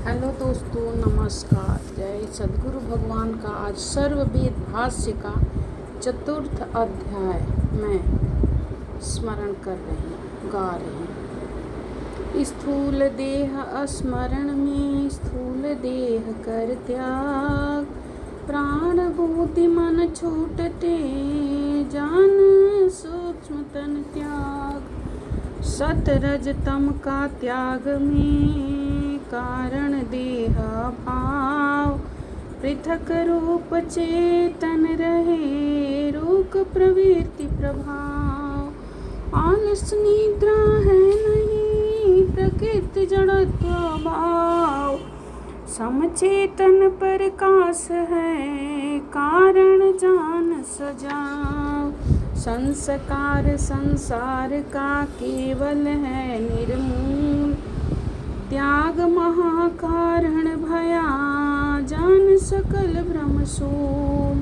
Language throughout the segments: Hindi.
हेलो दोस्तों, नमस्कार। जय सद्गुरु भगवान का आज सर्ववेद भाष्य का चतुर्थ अध्याय में स्मरण कर रहे हैं, गा रहे हैं। स्थूल देह स्मरण में स्थूल देह कर त्याग, प्राण बुद्धि मन छूटते जान सूक्ष्म तन त्याग। सतरज तम का त्याग में कारण देह भाव, पृथक रूप चेतन रहे रूप प्रवृत्ति प्रभाव। आलस निद्रा है नहीं प्रकृति जड़त्व भाव, समचेतन प्रकाश है कारण जान सजाओ। संस्कार संसार का केवल है निर्मूल, त्याग महाकारण भया जान सकल भ्रम सूल।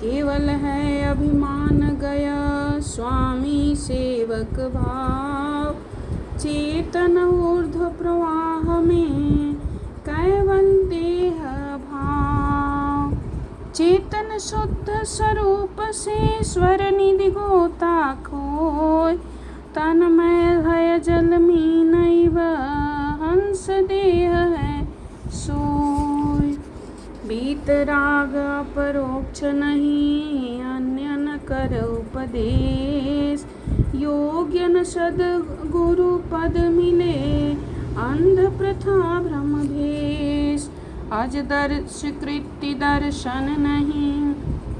केवल है अभिमान गया स्वामी सेवक भाव, चेतन ऊर्ध्व प्रवाह में केवल देह भाव। चेतन शुद्ध स्वरूप से स्वर निधि गोता खोय, तन में भय जल में नैव हंस देह है सोय। बीतराग अपरोक्ष नहीं अन्य न कर उपदेश, योग्य न सद गुरु पद मिले अंध प्रथा भ्रम भेष। अज स्वीकृति दर्शन नहीं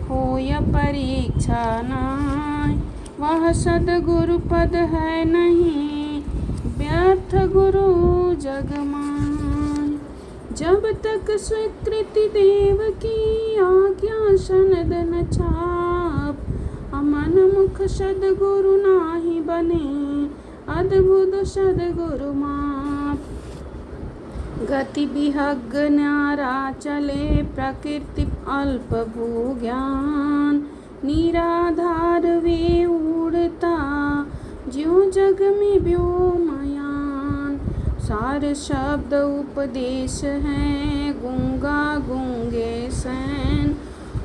होय परीक्षा नाय, वह सदगुरु पद है नहीं व्यर्थ गुरु जगमान। जब तक स्वीकृति देव की आज्ञा सनद न छाप, अमन मुख सदगुरु नाही बने अद्भुत सदगुरु माप। गति विहग न्यारा चले प्रकृति अल्प भू ज्ञान, निराधार वे उड़ता ज्यों जग में व्योमयान। सार शब्द उपदेश हैं गूंगा गूंगे सैन,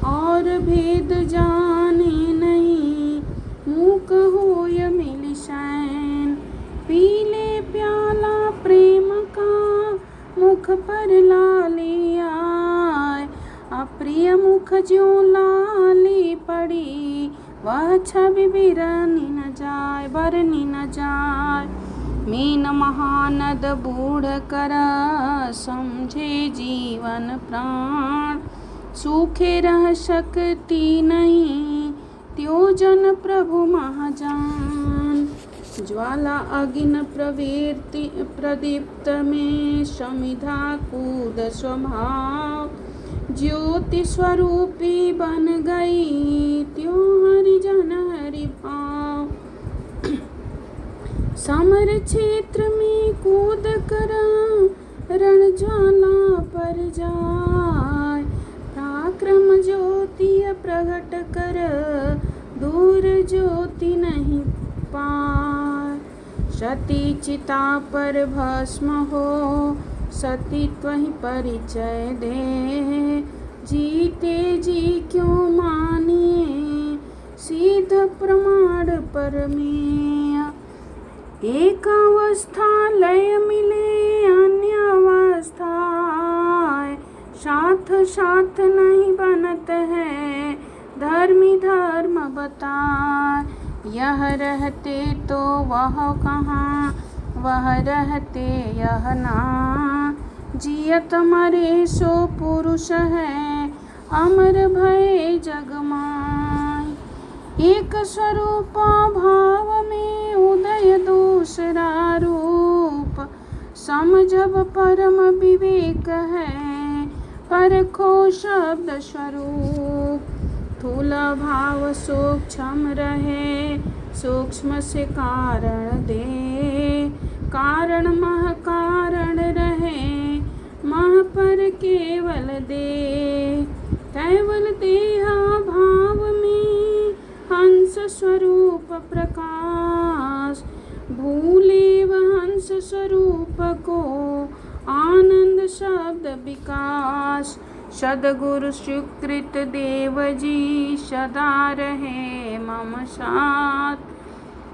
और भेद जाने नहीं मूक होय मिल सैन। पीले प्याला प्रेम का मुख पर लाली आए, अप्रिय मुख ज्यों लाली पड़ी वह छवि बिरनी न जाए बरनी न जाए। मीन महानद बूढ़ कर समझे जीवन प्राण, सूखे रह सकती नहीं त्यो जन प्रभु महाजान। ज्वाला अग्नि प्रवृत्ति प्रदीप्त में समिधा कूद स्वभाव, ज्योति स्वरूपी बन गई त्यों हरिजन हरि भाव। समर क्षेत्र में कूद कर रण ज्वाला पर जाए, पराक्रम ज्योति प्रगट कर दूर ज्योति नहीं पाए। सती चिता पर भस्म हो सतीत्व ही परिचय दे, जीते जी क्यों मानिए सिद्ध प्रमाण पर में। एक अवस्था लय मिले अन्य अवस्था, साथ साथ नहीं बनत है धर्मी धर्म बताए। यह रहते तो वह कहाँ वह रहते यह ना, जियत मरे सो पुरुष है अमर भय जगमाय। एक स्वरूप भाव में उदय दूसरा रूप, समझब परम विवेक है परखो शब्द स्वरूप। स्थूल भाव सूक्ष्म रहे सूक्ष्म से कारण दे, कारण मह कारण रहे मह पर केवल दे। केवल देहा भाव में हंस स्वरूप प्रकाश, भूले वह हंस स्वरूप को आनंद शब्द विकास। सद्गुरु स्वीकृत देव जी सदा रहे मम साथ।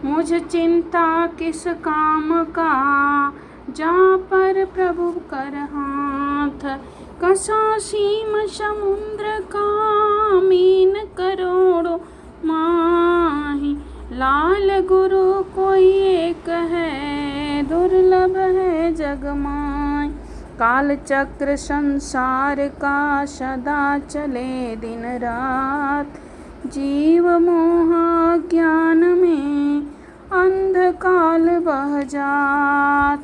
मुझ चिंता किस काम का, जा पर प्रभु कर हाथ। कसा सीम समुद्र का, मीन करोड़ों माही। लाल गुरु कोई एक है, दुर्लभ है जग माय। काल चक्र संसार का, सदा चले दिन रात। जीव मोह ज्ञान में, अंधकाल बह जात।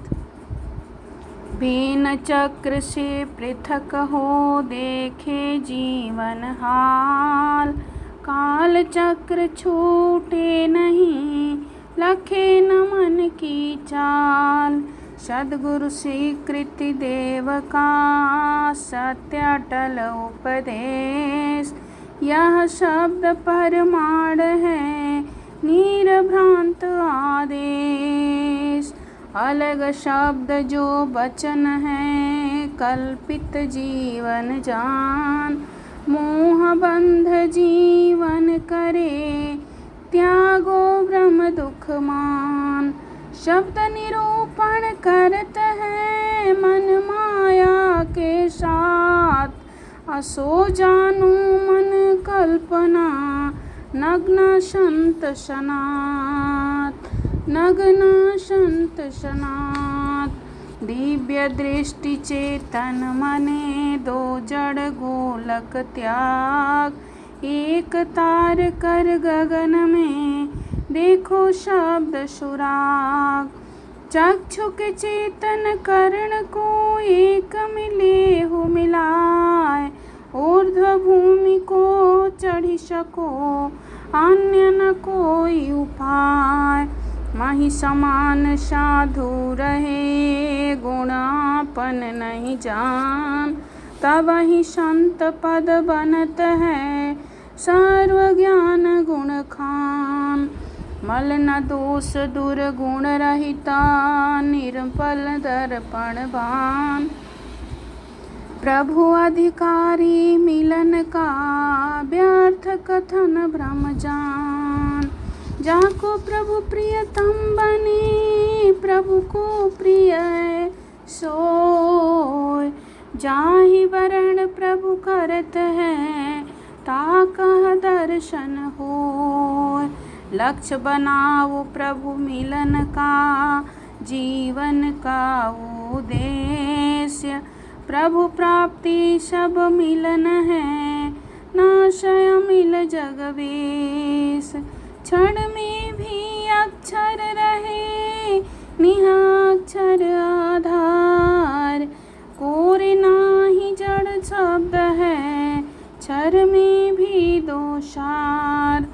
बिन चक्र से पृथक हो, देखे जीवन हाल। काल चक्र छूटे नहीं, लखे न मन की चाल। सद्गुरु स्वीकृति देव का, सत्य अटल उपदेश। यह शब्द परमाण है, निरभ्रांत आदेश। अलग शब्द जो वचन है, कल्पित जीवन जान। मोह बंध जीवन करे, त्यागो ब्रह्म दुख मान। शब्द निरूपण करत है, मन माया के साथ। असो जानू मन कल्पना, नग्न संत सनात। नग्न संत सनात। दिव्य दृष्टि चेतन मने, दो जड़ गोलक त्याग। एक तार कर गगन में, देखो शब्द सुराग। चक्षु के चेतन कर्ण को, एक मिले हो मिलाए। ऊर्ध्व भूमि को चढ़ी सको, अन्य न कोई उपाय। मही समान साधु रहे, गुणापन नहीं जान। तब ही संत पद बनत है, सर्व ज्ञान गुण खान। मल न दोष दुर्गुण रहिता, निर्मल दर्पण भान। प्रभु अधिकारी मिलन का, व्यर्थ कथन भ्रम जान। जाको प्रभु प्रियतम बने, प्रभु को प्रिय सोय। जाहि वरण प्रभु करत है, ताकह दर्शन होय। लक्ष्य बनाओ प्रभु मिलन का, जीवन का उद्देश्य। प्रभु प्राप्ति सब मिलन है, नाशय मिल जगवेश। क्षण में भी अक्षर रहे, निहाक्षर आधार। कोरे नाही जड़ शब्द है, क्षर में भी दोषार।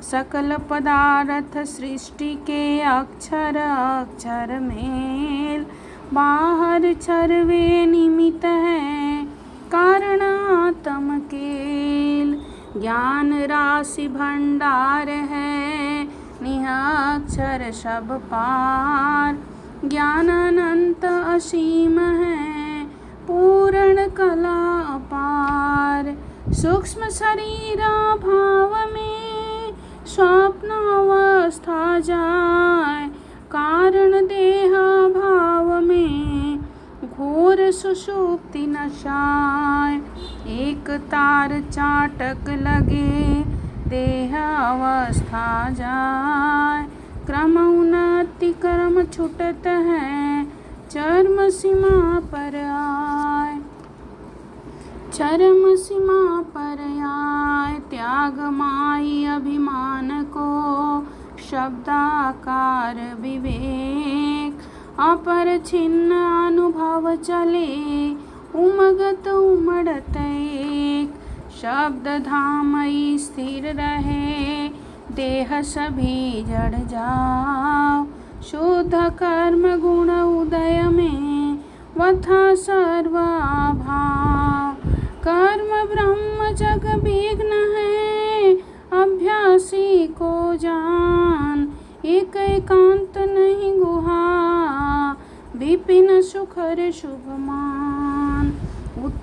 सकल पदार्थ सृष्टि के, अक्षर अक्षर मेल। बाहर क्षर वे निमित्त है, कारण आत्म केल। ज्ञान राशि भंडार है, निहाक्षर सब पार। ज्ञान अनंत असीम है, पूर्ण कला अपार। सूक्ष्म शरीर भाव में, स्वप्न अवस्था जाय। कारण देह भाव में, घोर सुषुप्ति नशाय। एक तार चाटक लगे, देह अवस्था जाय। क्रम उन्नति कर्म छुटत है, चर्म सीमा पर आय। चरम सीमा पर आय। त्याग माई अभिमान को, शब्दाकार विवेक। अपर छिन्न अनुभव चले, उमगत उमड़त एक। शब्द धाम स्थिर रहे, देह सभी जड़ जाओ। शुद्ध कर्म गुण उदय में, वथा सर्वभाव। कर्म ब्रह्म जग विघ्न है, अभ्यासी को जान। एक एकांत नहीं गुहा, विपिन सुखर शुभ मान।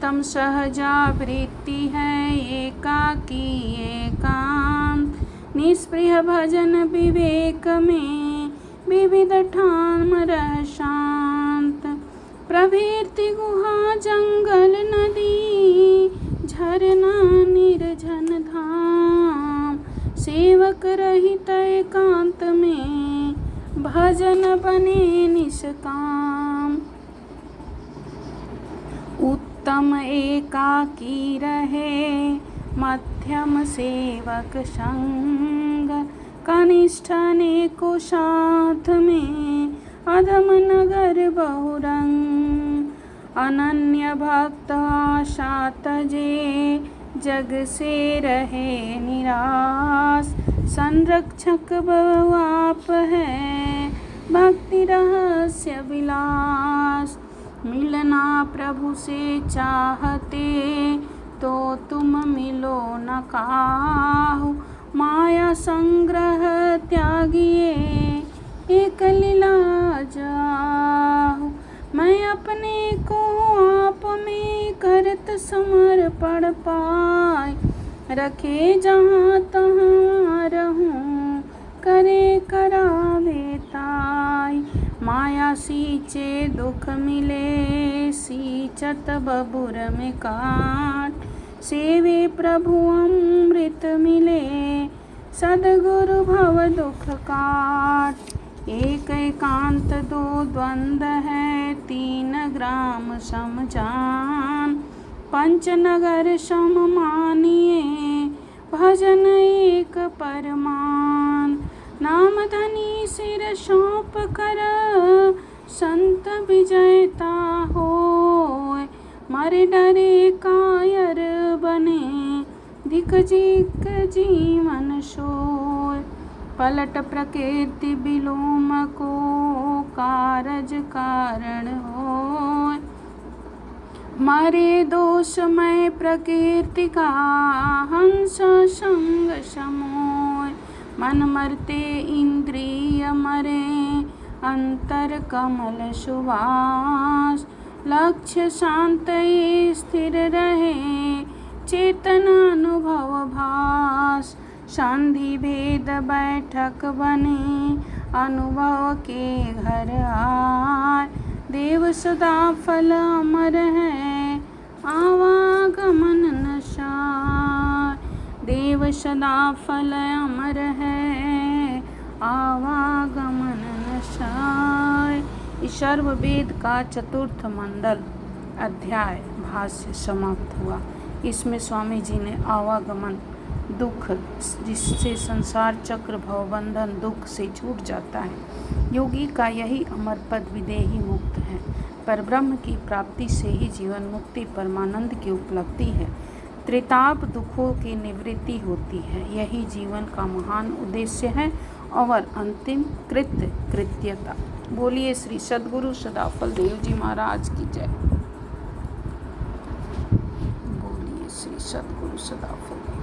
उत्तम सहजा वृत्ति है एकाकी एकांत। निष्प्रिय भजन विवेक में विविध ठाम रह शांत। प्रवृत्ति गुहा जंगल नदी झरना निर्जन धाम। सेवक रहित एकांत में भजन बने निष्काम। उत्तम एकाकी रहे मध्यम सेवक संग। कनिष्ठ अनेको साथ में अधम नगर बहुरंग। अनन्य भक्त आशा तजे जग से रहे निराश। संरक्षक बहु आप है भक्ति रहस्य विलास। मिलना प्रभु से चाहते तो तुम मिलो न काहू। माया संग्रह त्यागिए एक लीला जाहू। मैं अपने को आप में करत समर्पण पाए। रखे जहाँ तहाँ रहूं करे करावे ताई। माया सींचे दुख मिले सींचत बबुर में काट। सेवे प्रभु अमृत मिले सद्गुरु भव दुख काट। एक एकांत दो द्वंद है तीन ग्राम समजान। पंच नगर सम मानिए भजन एक परमान। नाम धनी सिर सौंप कर संत विजयता होय। मरे डरे कायर बने धिक जिक जीवन सोय। पलट प्रकृति विलोम को कारज कारण होय। मारे दोषमय प्रकृति का हंस संग समोय। मन मरते इंद्रिय मरे अंतर कमल सुवास। लक्ष्य शांत स्थिर रहे चेतन अनुभव भास। संधि भेद बैठक बने अनुभव के घर आए। देव सदा फल अमर है आवागमन न सार। देव सदा फल अमर है आवागमन न सार। इस सर्ववेद का चतुर्थ मंडल अध्याय भाष्य समाप्त हुआ। इसमें स्वामी जी ने आवागमन दुख जिससे संसार चक्र भवबंधन दुख से छूट जाता है। योगी का यही अमर पद विदेही मुक्त है। पर ब्रह्म की प्राप्ति से ही जीवन मुक्ति परमानंद की उपलब्धि है। त्रिताप दुखों की निवृत्ति होती है। यही जीवन का महान उद्देश्य है और अंतिम कृत्यता। बोलिए श्री सद्गुरु सदाफल देव जी महाराज की जय। बोलिए श्री सद्गुरु सदाफल।